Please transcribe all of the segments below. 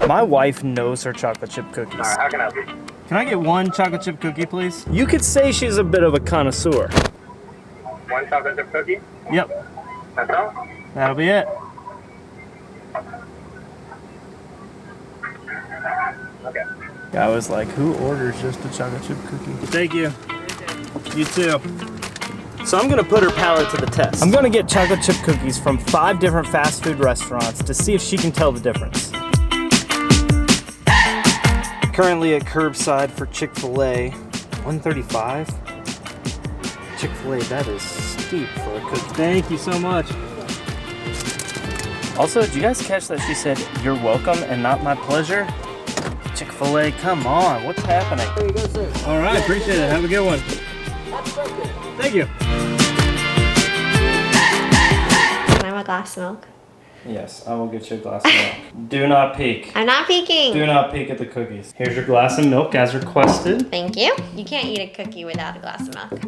My wife knows her chocolate chip cookies. All right, how can I help you? Can I get one chocolate chip cookie, please? You could say she's a bit of a connoisseur. One chocolate chip cookie? Yep, That's all? that'll be it. Okay. I was like, who orders just a chocolate chip cookie? Thank you. You too. So I'm gonna put her palate to the test. I'm gonna get chocolate chip cookies from 5 different fast food restaurants to see if she can tell the difference. Currently at curbside for Chick-fil-A, $135. Chick-fil-A, that is steep for a cookie. Thank you so much. Also, did you guys catch that she said, "You're welcome" and not "my pleasure"? Chick-fil-A, come on, what's happening? There you go, sir. All right, appreciate it. Have a good one. Thank you. Can I have a glass of milk? Yes, I will get you a glass of milk. Do not peek. I'm not peeking. Do not peek at the cookies. Here's your glass of milk as requested. Thank you. You can't eat a cookie without a glass of milk.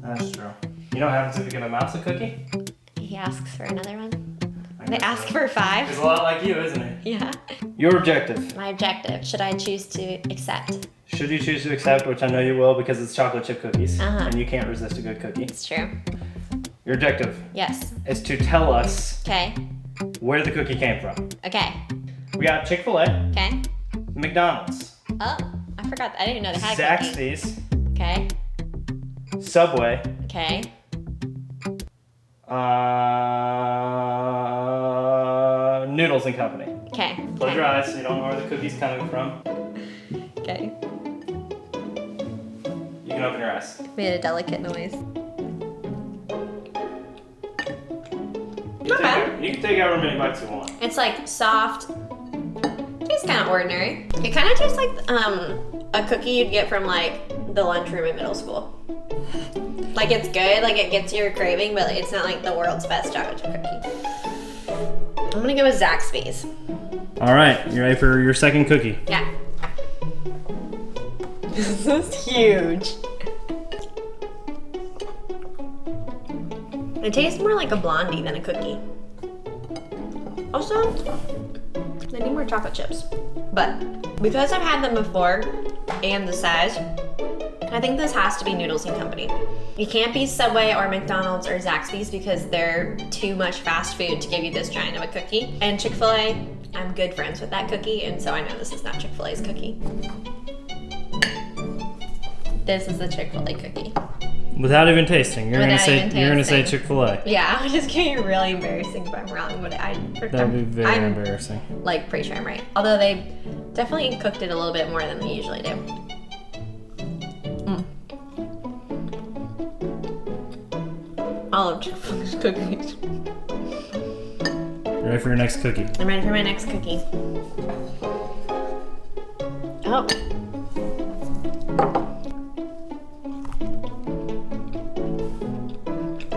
That's true. You know what happens if you give a mouse a cookie? He asks for another one. They ask for 5. It's a lot like you, isn't it? Yeah. Your objective. My objective. Should I choose to accept? Should you choose to accept, which I know you will because it's chocolate chip cookies, Uh-huh. and you can't resist a good cookie. It's true. Your objective Yes. is to tell us Okay. where the cookie came from. Okay. We got Chick-fil-A, Okay. McDonald's, Oh, I forgot. I didn't know they had a cookie. Zaxby's, Okay. Subway, Okay. Noodles and Company. Okay. Close your eyes so you don't know where the cookie's coming from. Okay. You can open your eyes. Made a delicate noise. You can take however many bites you want. It's like soft. Tastes kind of ordinary. It kind of tastes like a cookie you'd get from like the lunchroom in middle school. Like it's good, like it gets your craving, but it's not like the world's best chocolate chip cookie. I'm gonna go with Zaxby's. All right, you ready for your second cookie? Yeah. This is huge. It tastes more like a blondie than a cookie. Also, they need more chocolate chips. But because I've had them before and the size, I think this has to be Noodles and Company. You can't be Subway or McDonald's or Zaxby's because they're too much fast food to give you this giant of a cookie. And Chick-fil-A, I'm good friends with that cookie, and so I know this is not Chick-fil-A's cookie. This is the Chick-fil-A cookie. Without even tasting, you're gonna say tasting. Chick-fil-A. Yeah, I'm just gonna be really embarrassing if I'm wrong, but That'd be very embarrassing. Like pretty sure I'm right. Although they definitely cooked it a little bit more than they usually do. All of Chick-fil-A's cookies. Ready for your next cookie? I'm ready for my next cookie. Oh.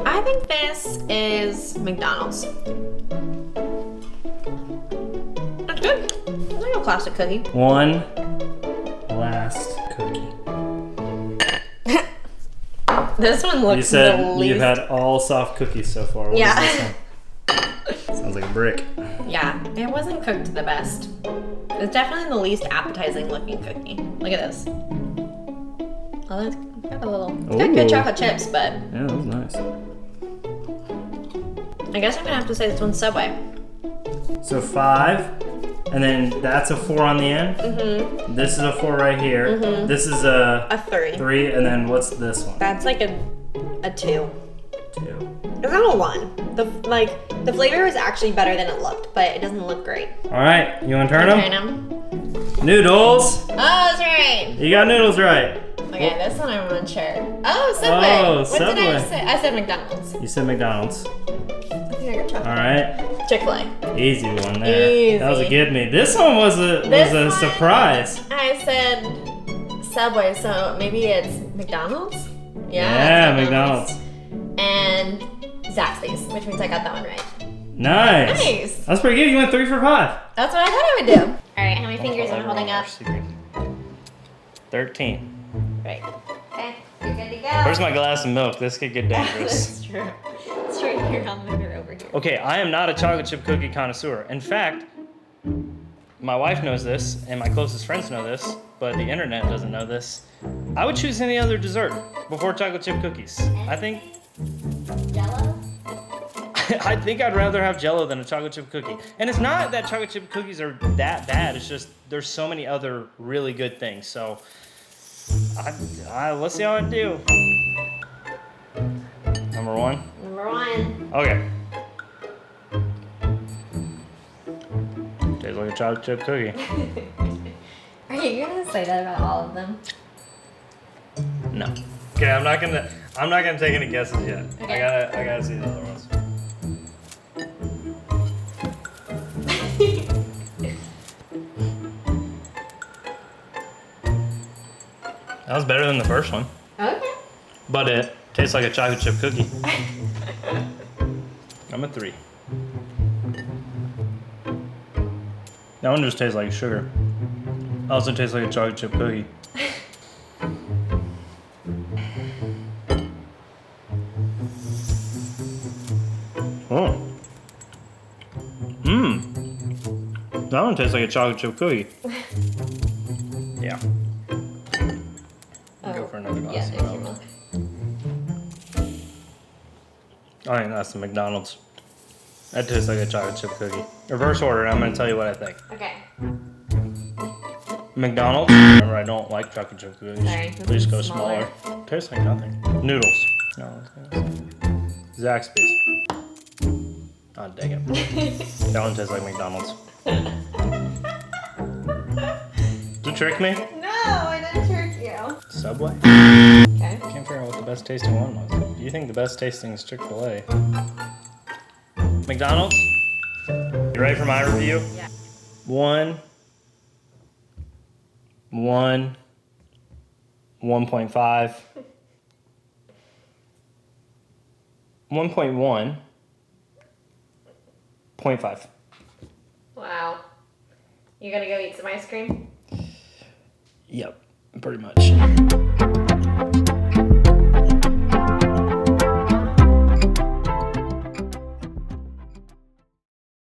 I think this is McDonald's. That's good. It's like a classic cookie. One last cookie. This one looks You said the least... you've had all soft cookies so far. What Yeah. is this one? Sounds like a brick. Yeah, it wasn't cooked the best. It's definitely the least appetizing looking cookie. Look at this. Oh, that's got a little... It's got good Ooh. chocolate chips, but... Yeah, that was nice. I guess I'm gonna have to say this one's Subway. So 5, and then that's a 4 on the end. Mm-hmm. This is a 4 right here. Mhm. This is a A 3. 3, and then what's this one? That's like a 2. 2. It's not a 1. The flavor is actually better than it looked, but it doesn't look great. All right, you want to turn Turn them? 'em. Noodles. Oh, that's right. You got noodles right. Okay, this one I'm unsure. Oh, Subway. Oh, what Subway. did I say? I said McDonald's. You said McDonald's. I think I got chocolate. All right, Chick-fil-A. easy one there. Easy. That was a good me. This one was a surprise. I said Subway, so maybe it's McDonald's? Yeah, it's McDonald's. And Zaxby's, which means I got that one right. Nice. Nice. That's pretty good. You went 3 for 5. That's what I thought I would do. All right, how many fingers am I holding up? 13. Right. Okay, you're good to go. Where's my glass of milk? This could get dangerous. That's true. It's right here. I'll move it over here. Okay, I am not a chocolate chip cookie connoisseur. In fact, my wife knows this, and my closest friends know this, but the internet doesn't know this. I would choose any other dessert before chocolate chip cookies. I think Jello? I think I'd rather have Jello than a chocolate chip cookie. And it's not that chocolate chip cookies are that bad. It's just there's so many other really good things. So let's see how I do. Number one. Number one. Okay. Tastes like a chocolate chip cookie. Are you gonna say that about all of them? No. Okay, I'm not gonna take any guesses yet. Okay. I gotta see the other ones. That was better than the first one. Okay. But it tastes like a chocolate chip cookie. I'm a 3. That one just tastes like sugar. Also tastes like a chocolate chip cookie. Oh. Mmm. That one tastes like a chocolate chip cookie. Yeah. Go for another glass Yeah, of there's your milk. milk. I think that's the McDonald's. That tastes like a chocolate chip cookie. Reverse order, I'm gonna tell you what I think. Okay. McDonald's. Remember, I don't like chocolate chip cookies. Sorry, Please go smaller. smaller. Tastes like nothing. Noodles. No. Zaxby's. Oh, dang it. That one tastes like McDonald's. Did you trick me? No, I didn't trick you. Subway? Okay. Can't figure out what the best tasting one was. Do you think the best tasting is Chick-fil-A? McDonald's? You ready for my review? Yeah. 1, 1.5, 1.1, 0.5. Wow. You gonna go eat some ice cream? Yep, pretty much.